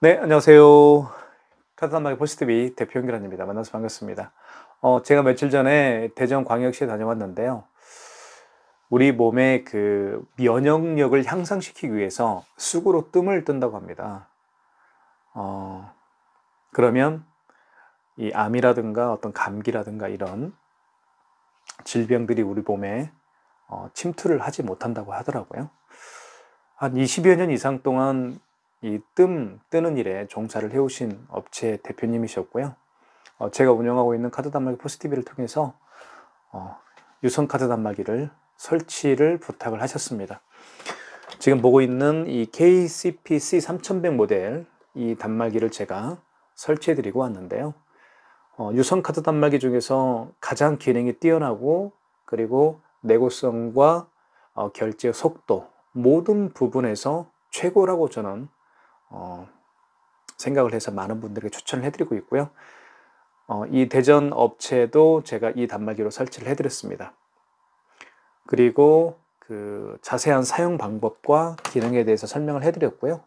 네, 안녕하세요. 카드단말기 포스트비 대표 연결원입니다. 만나서 반갑습니다. 제가 며칠 전에 대전광역시에 다녀왔는데요. 우리 몸의 그 면역력을 향상시키기 위해서 쑥으로 뜸을 뜬다고 합니다. 어, 그러면 이 암이라든가 어떤 감기라든가 이런 질병들이 우리 몸에 침투를 하지 못한다고 하더라고요. 한 20여 년 이상 동안 이 뜸 뜨는 일에 종사를 해오신 업체 대표님이셨고요. 제가 운영하고 있는 카드 단말기 포스티비를 통해서 유선 카드 단말기를 설치를 부탁을 하셨습니다. 지금 보고 있는 이 KCPC 3100 모델 이 단말기를 제가 설치해 드리고 왔는데요. 유선 카드 단말기 중에서 가장 기능이 뛰어나고 그리고 내구성과 결제 속도 모든 부분에서 최고라고 저는 생각을 해서 많은 분들에게 추천을 해드리고 있고요. 이 대전 업체도 제가 이 단말기로 설치를 해드렸습니다. 그리고 그 자세한 사용 방법과 기능에 대해서 설명을 해드렸고요.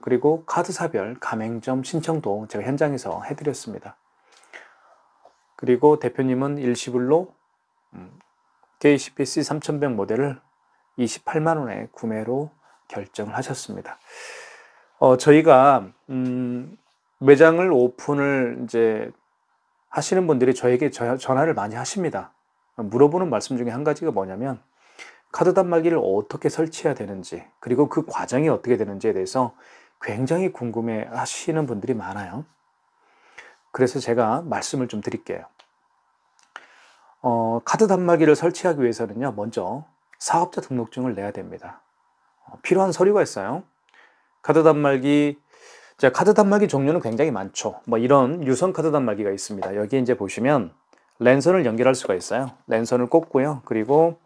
그리고 카드사별 가맹점 신청도 제가 현장에서 해드렸습니다. 그리고 대표님은 일시불로 KCPC 3100 모델을 28만 원에 구매로 결정을 하셨습니다. 저희가 매장을 오픈을 이제 하시는 분들이 저에게 전화를 많이 하십니다. 물어보는 말씀 중에 한 가지가 뭐냐면 카드 단말기를 어떻게 설치해야 되는지 그리고 그 과정이 어떻게 되는지에 대해서 굉장히 궁금해 하시는 분들이 많아요. 그래서 제가 말씀을 좀 드릴게요. 카드 단말기를 설치하기 위해서는요, 먼저 사업자 등록증을 내야 됩니다. 필요한 서류가 있어요. 카드 단말기, 카드 단말기 종류는 굉장히 많죠. 뭐 이런 유선 카드 단말기가 있습니다. 여기 이제 보시면 랜선을 연결할 수가 있어요. 랜선을 꽂고요. 그리고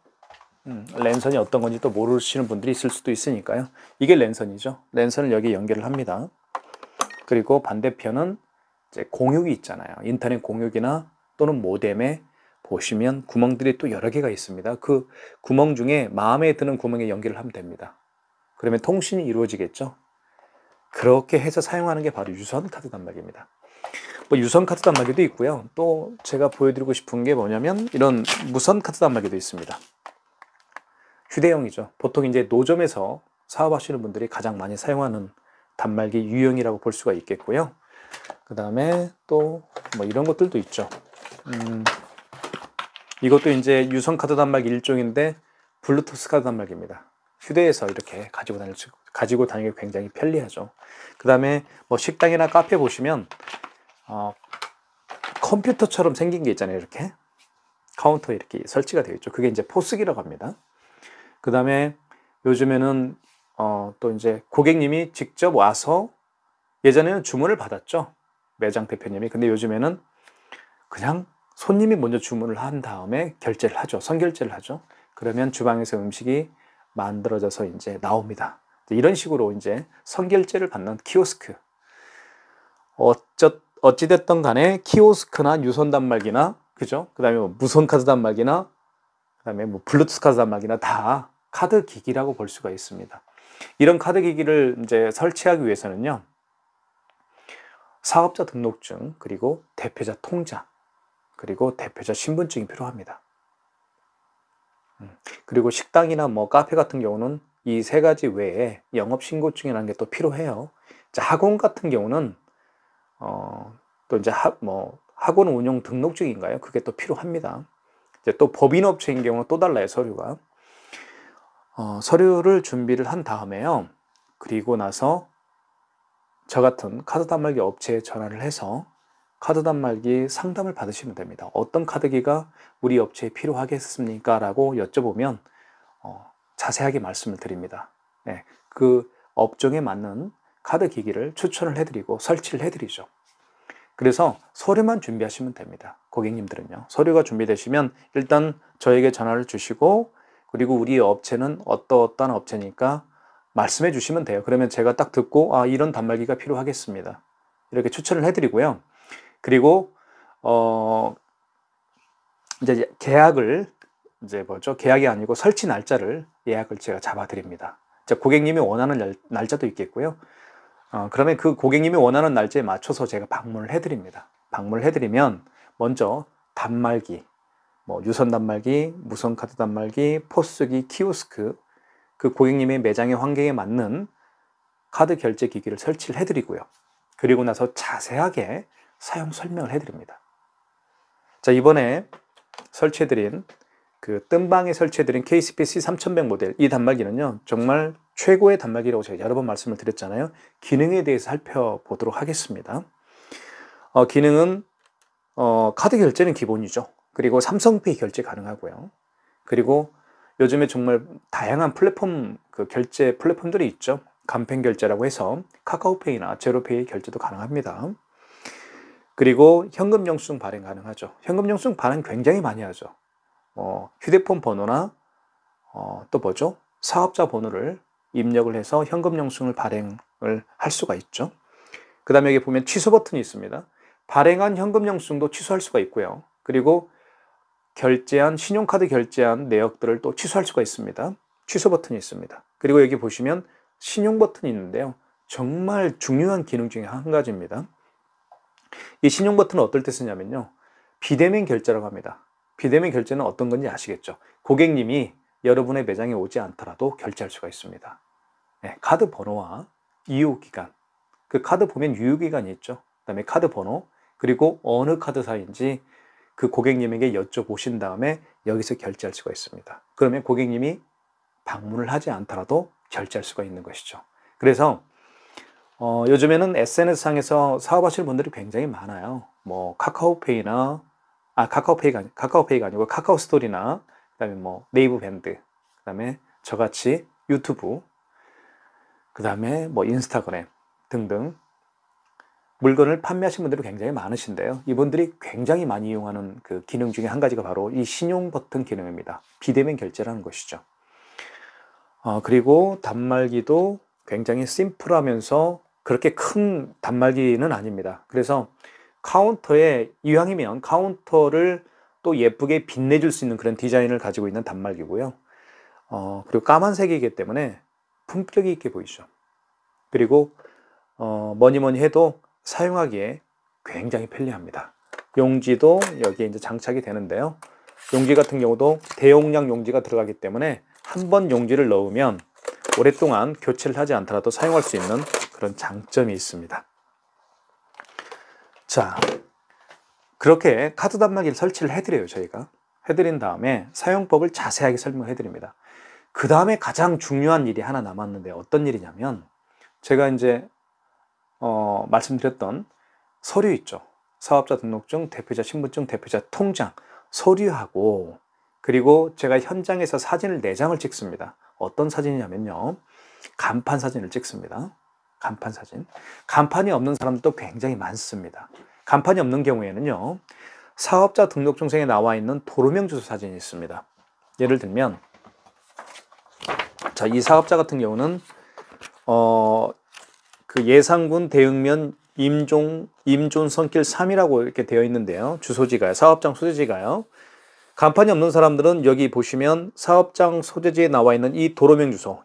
랜선이 어떤 건지 또 모르시는 분들이 있을 수도 있으니까요. 이게 랜선이죠. 랜선을 여기 연결을 합니다. 그리고 반대편은 이제 공육이 있잖아요. 인터넷 공육이나 또는 모뎀에 보시면 구멍들이 또 여러 개가 있습니다. 그 구멍 중에 마음에 드는 구멍에 연결을 하면 됩니다. 그러면 통신이 이루어지겠죠. 그렇게 해서 사용하는 게 바로 유선 카드 단말기입니다. 뭐 유선 카드 단말기도 있고요. 또 제가 보여드리고 싶은 게 뭐냐면 이런 무선 카드 단말기도 있습니다. 휴대용이죠. 보통 이제 노점에서 사업하시는 분들이 가장 많이 사용하는 단말기 유형이라고 볼 수가 있겠고요. 그 다음에 또 뭐 이런 것들도 있죠. 이것도 이제 유선 카드 단말기 일종인데 블루투스 카드 단말기입니다. 휴대해서 이렇게 가지고 다니기 굉장히 편리하죠. 그 다음에 뭐 식당이나 카페 보시면 컴퓨터처럼 생긴 게 있잖아요. 이렇게 카운터에 이렇게 설치가 되어 있죠. 그게 이제 포스기라고 합니다. 그 다음에 요즘에는 또 이제 고객님이 직접 와서 예전에는 주문을 받았죠. 매장 대표님이. 근데 요즘에는 그냥 손님이 먼저 주문을 한 다음에 결제를 하죠. 선결제를 하죠. 그러면 주방에서 음식이 만들어져서 이제 나옵니다. 이런 식으로 이제 선결제를 받는 키오스크. 어찌됐든 간에 키오스크나 유선 단말기나, 그죠? 그 다음에 뭐 무선 카드 단말기나, 그 다음에 뭐 블루투스 카드 단말기나 다 카드 기기라고 볼 수가 있습니다. 이런 카드 기기를 이제 설치하기 위해서는요, 사업자 등록증, 그리고 대표자 통장, 그리고 대표자 신분증이 필요합니다. 그리고 식당이나 뭐 카페 같은 경우는 이 세 가지 외에 영업신고증이라는 게 또 필요해요. 학원 같은 경우는 또 이제 학원 운영 등록증인가요? 그게 또 필요합니다. 이제 또 법인업체인 경우는 또 달라요, 서류가. 서류를 준비를 한 다음에요. 그리고 나서 저 같은 카드 단말기 업체에 전화를 해서 카드 단말기 상담을 받으시면 됩니다. 어떤 카드기가 우리 업체에 필요하겠습니까? 라고 여쭤보면 자세하게 말씀을 드립니다. 네, 그 업종에 맞는 카드 기기를 추천을 해드리고 설치를 해드리죠. 그래서 서류만 준비하시면 됩니다. 고객님들은요. 서류가 준비되시면 일단 저에게 전화를 주시고 그리고 우리 업체는 어떠한 업체니까 말씀해 주시면 돼요. 그러면 제가 딱 듣고 이런 단말기가 필요하겠습니다. 이렇게 추천을 해드리고요. 그리고 이제 계약을 이제 계약이 아니고 설치 날짜를 예약을 제가 잡아드립니다. 고객님이 원하는 날짜도 있겠고요. 그러면 그 고객님이 원하는 날짜에 맞춰서 제가 방문을 해드립니다. 방문을 해드리면 먼저 단말기, 뭐 유선 단말기, 무선 카드 단말기, 포스기, 키오스크, 그 고객님의 매장의 환경에 맞는 카드 결제 기기를 설치를 해드리고요. 그리고 나서 자세하게 사용 설명을 해드립니다. 자, 이번에 설치해드린 그 뜸방에 설치해드린 KCPC 3100 모델, 이 단말기는요 정말 최고의 단말기라고 제가 여러 번 말씀을 드렸잖아요. 기능에 대해서 살펴보도록 하겠습니다. 기능은 카드 결제는 기본이죠. 그리고 삼성페이 결제 가능하고요. 그리고 요즘에 정말 다양한 플랫폼, 그 결제 플랫폼들이 있죠. 간편 결제라고 해서 카카오페이나 제로페이 결제도 가능합니다. 그리고 현금 영수증 발행 가능하죠. 현금 영수증 발행 굉장히 많이 하죠. 휴대폰 번호나 또 뭐죠? 사업자 번호를 입력을 해서 현금 영수증을 발행을 할 수가 있죠. 그 다음에 여기 보면 취소 버튼이 있습니다. 발행한 현금 영수증도 취소할 수가 있고요. 그리고 결제한 신용카드 결제한 내역들을 또 취소할 수가 있습니다. 취소 버튼이 있습니다. 그리고 여기 보시면 신용 버튼이 있는데요. 정말 중요한 기능 중에 한 가지입니다. 이 신용 버튼은 어떨 때 쓰냐면요. 비대면 결제라고 합니다. 비대면 결제는 어떤 건지 아시겠죠? 고객님이 여러분의 매장에 오지 않더라도 결제할 수가 있습니다. 네, 카드 번호와 유효기간, 그 카드 보면 유효기간이 있죠. 그 다음에 카드 번호, 그리고 어느 카드사인지 그 고객님에게 여쭤보신 다음에 여기서 결제할 수가 있습니다. 그러면 고객님이 방문을 하지 않더라도 결제할 수가 있는 것이죠. 그래서 요즘에는 SNS상에서 사업하시는 분들이 굉장히 많아요. 뭐 카카오페이나 카카오페이가 아니고 카카오스토리나 그다음에 뭐 네이버 밴드, 그다음에 저같이 유튜브, 그다음에 뭐 인스타그램 등등 물건을 판매하시는 분들이 굉장히 많으신데요. 이분들이 굉장히 많이 이용하는 그 기능 중에 한 가지가 바로 이 신용 버튼 기능입니다. 비대면 결제라는 것이죠. 그리고 단말기도 굉장히 심플하면서 그렇게 큰 단말기는 아닙니다. 그래서 카운터에 이왕이면 카운터를 또 예쁘게 빛내줄 수 있는 그런 디자인을 가지고 있는 단말기고요. 그리고 까만색이기 때문에 품격이 있게 보이죠. 그리고 뭐니 해도 사용하기에 굉장히 편리합니다. 용지도 여기에 이제 장착이 되는데요. 용지 같은 경우도 대용량 용지가 들어가기 때문에 한 번 용지를 넣으면 오랫동안 교체를 하지 않더라도 사용할 수 있는 그런 장점이 있습니다. 자, 그렇게 카드 단말기를 설치를 해드려요. 저희가 해드린 다음에 사용법을 자세하게 설명해 드립니다. 그 다음에 가장 중요한 일이 하나 남았는데 어떤 일이냐면, 제가 이제 말씀드렸던 서류 있죠. 사업자 등록증, 대표자 신분증, 대표자 통장, 서류하고, 그리고 제가 현장에서 사진을 4장을 찍습니다. 어떤 사진이냐면요, 간판 사진을 찍습니다. 간판 사진. 간판이 없는 사람도 굉장히 많습니다. 간판이 없는 경우에는요, 사업자 등록증서에 나와 있는 도로명 주소 사진이 있습니다. 예를 들면, 자, 이 사업자 같은 경우는 그 예산군 대흥면 임존선길 3이라고 이렇게 되어 있는데요. 주소지가요. 사업장 소재지가요. 간판이 없는 사람들은 여기 보시면 사업장 소재지에 나와 있는 이 도로명 주소,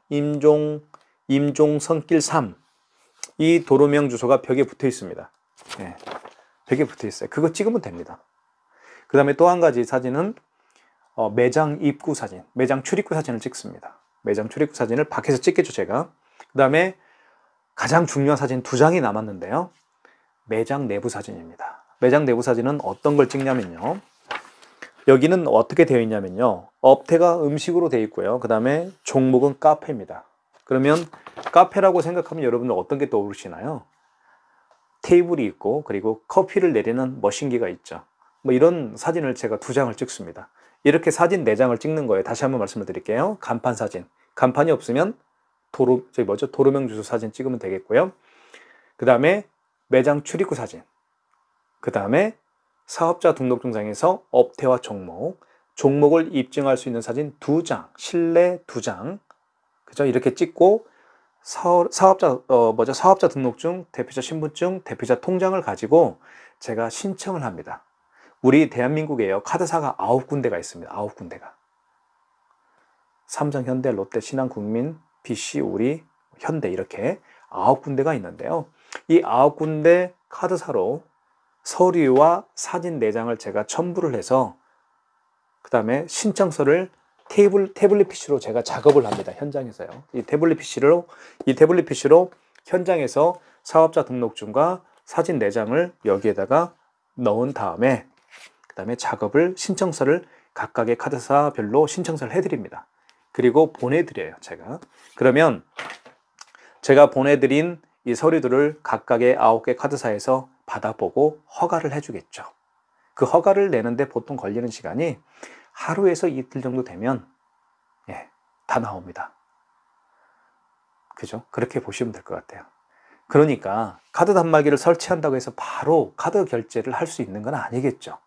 임종선길 3, 이 도로명 주소가 벽에 붙어 있습니다. 네, 벽에 붙어 있어요. 그거 찍으면 됩니다. 그 다음에 또 한 가지 사진은 매장 입구 사진, 매장 출입구 사진을 찍습니다. 매장 출입구 사진을 밖에서 찍겠죠, 제가. 그 다음에 가장 중요한 사진 2장이 남았는데요. 매장 내부 사진입니다. 매장 내부 사진은 어떤 걸 찍냐면요. 여기는 어떻게 되어 있냐면요. 업태가 음식으로 되어 있고요. 그 다음에 종목은 카페입니다. 그러면 카페라고 생각하면 여러분들 어떤 게 떠오르시나요? 테이블이 있고, 그리고 커피를 내리는 머신기가 있죠. 뭐 이런 사진을 제가 2장을 찍습니다. 이렇게 사진 4장을 찍는 거예요. 다시 한번 말씀을 드릴게요. 간판 사진. 간판이 없으면 도로명 주소 사진 찍으면 되겠고요. 그 다음에 매장 출입구 사진. 그 다음에 사업자 등록증상에서 업태와 종목을 입증할 수 있는 사진 2장, 실내 2장. 그죠? 이렇게 찍고 사업자 등록증, 대표자 신분증, 대표자 통장을 가지고 제가 신청을 합니다. 우리 대한민국에요. 카드사가 9군데가 있습니다. 9군데가. 삼성, 현대, 롯데, 신한, 국민, BC, 우리, 현대 이렇게 9군데가 있는데요. 이 9군데 카드사로 서류와 사진 4장을 제가 첨부를 해서 그 다음에 신청서를 태블릿 PC로 제가 작업을 합니다. 현장에서요. 이 태블릿 PC로 현장에서 사업자 등록증과 사진 4장을 여기에다가 넣은 다음에 그 다음에 신청서를 각각의 카드사별로 신청서를 해드립니다. 그리고 보내드려요, 제가. 그러면 제가 보내드린 이 서류들을 각각의 9개 카드사에서 받아보고 허가를 해주겠죠. 그 허가를 내는데 보통 걸리는 시간이 하루에서 이틀 정도 되면 다 나옵니다. 그죠? 그렇게 보시면 될 것 같아요. 그러니까 카드 단말기를 설치한다고 해서 바로 카드 결제를 할 수 있는 건 아니겠죠.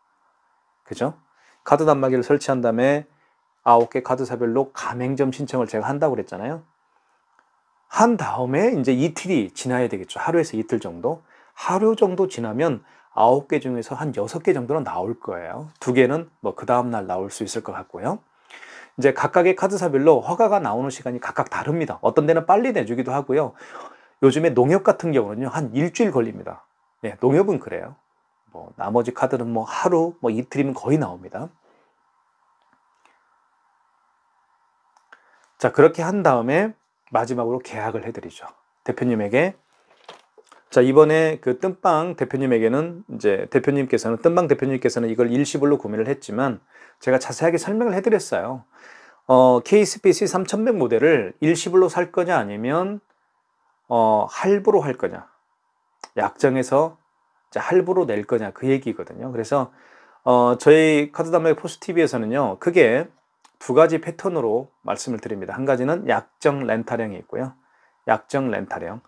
그죠? 카드 단말기를 설치한 다음에 9개 카드사별로 가맹점 신청을 제가 한다고 그랬잖아요. 한 다음에 이제 이틀이 지나야 되겠죠. 하루에서 이틀 정도. 하루 정도 지나면 9개 중에서 한 6개 정도는 나올 거예요. 2개는 뭐 그 다음날 나올 수 있을 것 같고요. 이제 각각의 카드사별로 허가가 나오는 시간이 각각 다릅니다. 어떤 데는 빨리 내주기도 하고요. 요즘에 농협 같은 경우는요, 한 일주일 걸립니다. 농협은 그래요. 뭐 나머지 카드는 뭐 하루, 뭐 이틀이면 거의 나옵니다. 자, 그렇게 한 다음에 마지막으로 계약을 해드리죠. 대표님에게. 자, 이번에 그 뜸빵 대표님에게는 이제 뜸빵 대표님께서는 이걸 일시불로 구매를 했지만 제가 자세하게 설명을 해드렸어요. KSPC 3100 모델을 일시불로 살 거냐 아니면 할부로 할 거냐, 약정해서 할부로 낼 거냐, 그 얘기거든요. 그래서 저희 카드 단말기 포스TV에서는요 크게 2가지 패턴으로 말씀을 드립니다. 한 가지는 약정 렌탈형이 있고요, 약정 렌탈형,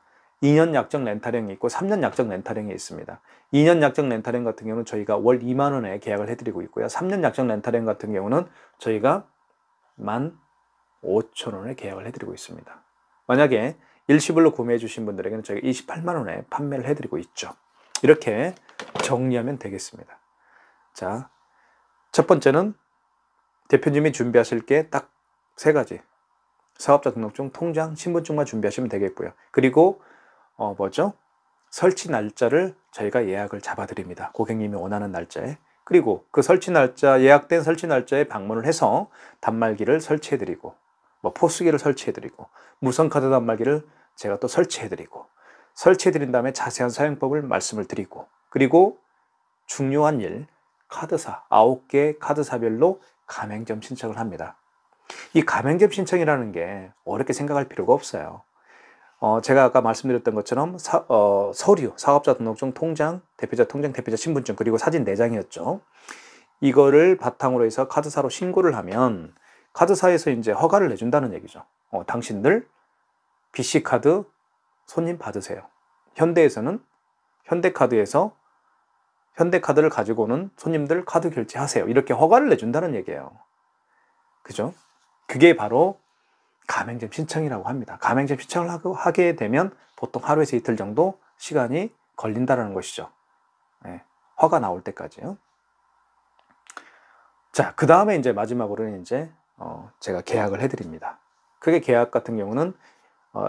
2년 약정 렌탈형이 있고 3년 약정 렌탈형이 있습니다. 2년 약정 렌탈형 같은 경우는 저희가 월 2만 원에 계약을 해드리고 있고요, 3년 약정 렌탈형 같은 경우는 저희가 15,000원에 계약을 해드리고 있습니다. 만약에 일시불로 구매해 주신 분들에게는 저희가 28만 원에 판매를 해드리고 있죠. 이렇게 정리하면 되겠습니다. 자, 첫 번째는 대표님이 준비하실 게 딱 3가지. 사업자 등록증, 통장, 신분증만 준비하시면 되겠고요. 그리고 설치 날짜를 저희가 예약을 잡아드립니다. 고객님이 원하는 날짜에. 그리고 그 예약된 설치 날짜에 방문을 해서 단말기를 설치해드리고, 포스기를 설치해드리고, 무선카드 단말기를 제가 또 설치해드리고, 설치해드린 다음에 자세한 사용법을 말씀을 드리고, 그리고 중요한 일, 카드사, 9개 카드사별로 가맹점 신청을 합니다. 이 가맹점 신청이라는 게 어렵게 생각할 필요가 없어요. 제가 아까 말씀드렸던 것처럼 서류, 사업자 등록증, 통장, 대표자 통장, 대표자 신분증, 그리고 사진 4장이었죠. 이거를 바탕으로 해서 카드사로 신고를 하면 카드사에서 이제 허가를 내준다는 얘기죠. 당신들 BC카드 손님 받으세요. 현대카드에서 현대카드를 가지고 오는 손님들 카드 결제하세요. 이렇게 허가를 내준다는 얘기예요. 그죠? 그게 바로 가맹점 신청이라고 합니다. 가맹점 신청을 하게 되면 보통 하루에서 이틀 정도 시간이 걸린다는 것이죠. 허가 나올 때까지요. 자, 그 다음에 이제 마지막으로는 이제 제가 계약을 해드립니다. 크게 계약 같은 경우는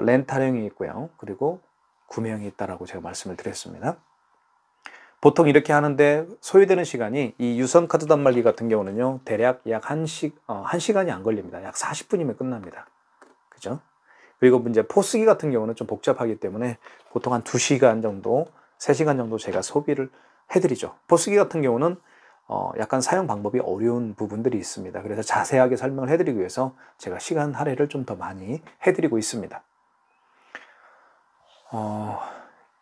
렌탈형이 있고요. 그리고 구매형이 있다라고 제가 말씀을 드렸습니다. 보통 이렇게 하는데 소요되는 시간이, 이 유선 카드 단말기 같은 경우는요, 대략 약 1시간이 안 걸립니다. 약 40분이면 끝납니다. 그죠? 그리고 이제 포스기 같은 경우는 좀 복잡하기 때문에 보통 한 2시간 정도, 3시간 정도 제가 소비를 해드리죠. 포스기 같은 경우는 약간 사용 방법이 어려운 부분들이 있습니다. 그래서 자세하게 설명을 해드리기 위해서 제가 시간 할애를 좀 더 많이 해드리고 있습니다.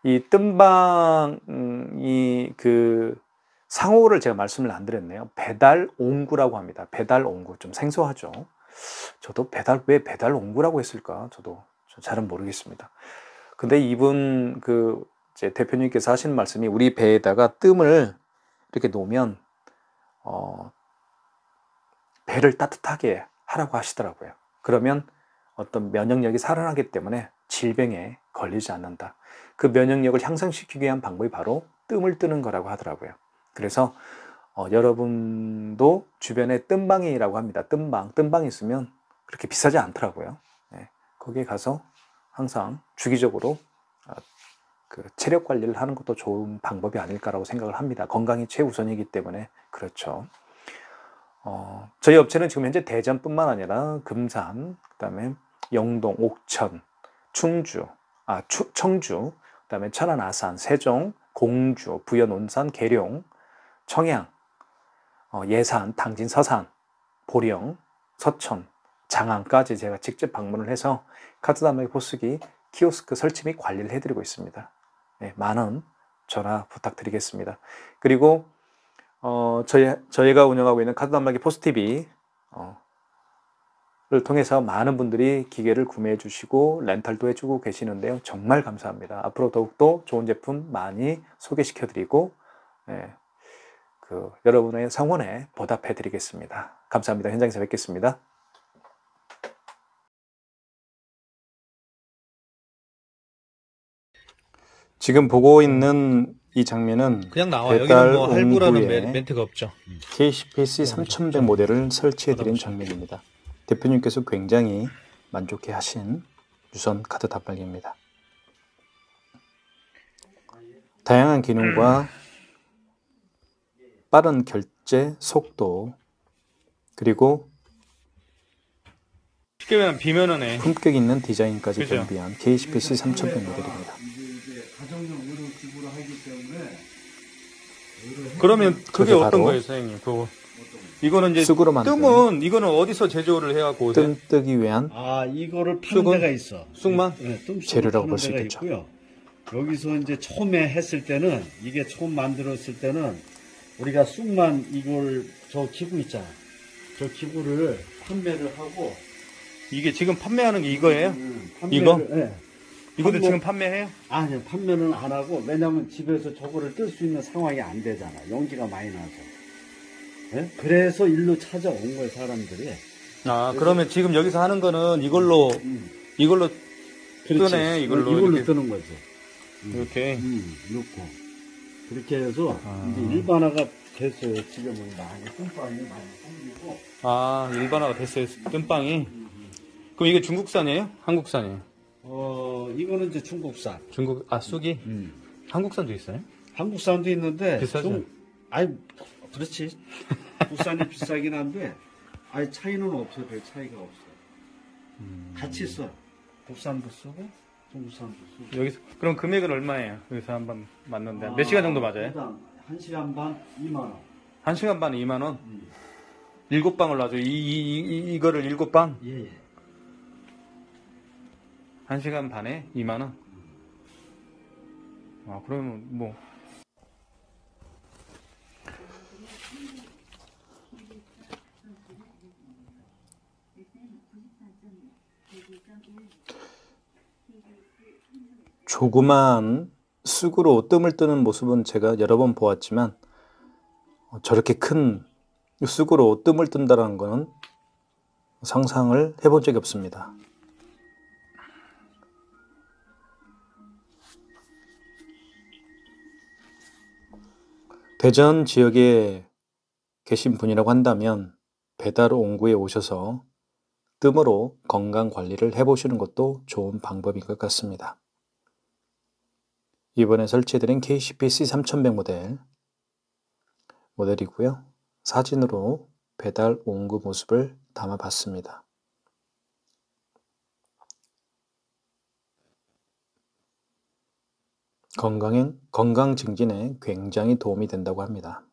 이 뜸방이 상호를 제가 말씀을 안 드렸네요. 배달 옹구라고 합니다. 배달 옹구. 좀 생소하죠. 저도 왜 배달 옹구라고 했을까? 저도 잘은 모르겠습니다. 근데 이분 이제 대표님께서 하시는 말씀이, 우리 배에다가 뜸을 이렇게 놓으면 배를 따뜻하게 하라고 하시더라고요. 그러면 어떤 면역력이 살아나기 때문에 질병에 걸리지 않는다. 그 면역력을 향상시키기 위한 방법이 바로 뜸을 뜨는 거라고 하더라고요. 그래서 여러분도 주변에 뜸방이라고 합니다. 뜸방이 있으면 그렇게 비싸지 않더라고요. 거기에 가서 항상 주기적으로 그 체력 관리를 하는 것도 좋은 방법이 아닐까라고 생각을 합니다. 건강이 최우선이기 때문에. 그렇죠. 저희 업체는 지금 현재 대전뿐만 아니라 금산, 그다음에 영동, 옥천, 청주, 그다음에 천안, 아산, 세종, 공주, 부연, 온산, 계룡, 청양, 예산, 당진, 서산, 보령, 서천, 장안까지 제가 직접 방문을 해서 카드 단말기 포스기 키오스크 설치 및 관리를 해드리고 있습니다. 네, 많은 전화 부탁드리겠습니다. 그리고 저희가 운영하고 있는 카드 단말기 포스TV 를 통해서 많은 분들이 기계를 구매해 주시고 렌탈도 해주고 계시는데요. 정말 감사합니다. 앞으로 더욱더 좋은 제품 많이 소개시켜 드리고 여러분의 성원에 보답해 드리겠습니다. 감사합니다. 현장에서 뵙겠습니다. 지금 보고 있는 이 장면은 그냥 나와. 여기는 뭐 할부라는 멘트가 없죠. KCPC 3100 모델을 설치해 드린 장면입니다. 대표님께서 굉장히 만족해 하신 유선 카드 단말기입니다. 다양한 기능과 빠른 결제 속도, 그리고 쉽게 말하면 비면은 해. 품격 있는 디자인까지 그죠? 겸비한 KCPC 3100 모델입니다. 가정용 의료기구로 하기 때문에 그러면 그게 그게 어떤 바로 거예요, 선생님? 그거 이거는 이제 쑥으로 만든 뜸은 이거는 어디서 제조를 해갖고 오세요? 뜸 뜨기 위한 이거를 파는 쑥은? 데가 있어. 쑥만? 네, 뜸 재료라고 파는 볼수 데가 있겠죠. 있고요. 여기서 이제 처음에 했을 때는 이게 처음 만들었을 때는 우리가 쑥만 이걸 저 기구 있잖아. 저 기구를 판매를 하고 이게 지금 판매하는 게 이거예요? 판매를, 이거? 네. 이것도 판매- 지금 판매해요? 아니요, 판매는 안 하고, 왜냐면 집에서 저거를 뜰 수 있는 상황이 안 되잖아. 연기가 많이 나서. 예? 그래서 일로 찾아온 거예요, 사람들이. 그러면 지금 여기서 하는 거는 이걸로 이걸로 그렇지. 뜨네, 이걸로 이렇게. 뜨는 거지. 이렇게. 넣고. 그렇게 해서, 이제 일반화가 됐어요. 지금은 많이, 뿜빵이 많이 생기고. 일반화가 됐어요, 뜸빵이. 그럼 이게 중국산이에요? 한국산이에요? 이거는 이제 중국산. 쑥이? 한국산도 있어요? 한국산도 있는데. 비싸죠? 그렇지. 국산이 비싸긴 한데, 차이는 없어요. 별 차이가 없어요. 같이 써. 국산도 쓰고, 중국산도 쓰고. 여기서 그럼 금액은 얼마예요? 여기서 한번 맞는데 몇 시간 정도 맞아요? 일단 1시간 반 2만원. 1시간 반에 2만 원? 7방을 놔줘. 이거를 7방? 예. 1시간 반에 2만 원? 그러면 뭐 조그만 쑥으로 뜸을 뜨는 모습은 제가 여러 번 보았지만 저렇게 큰 쑥으로 뜸을 뜬다는 것은 상상을 해본 적이 없습니다. 대전 지역에 계신 분이라고 한다면 배달 옹구에 오셔서 뜸으로 건강 관리를 해보시는 것도 좋은 방법인 것 같습니다. 이번에 설치해드린 KCPC 3100 모델이고요. 사진으로 배달 옹구 모습을 담아봤습니다. 건강 증진에 굉장히 도움이 된다고 합니다.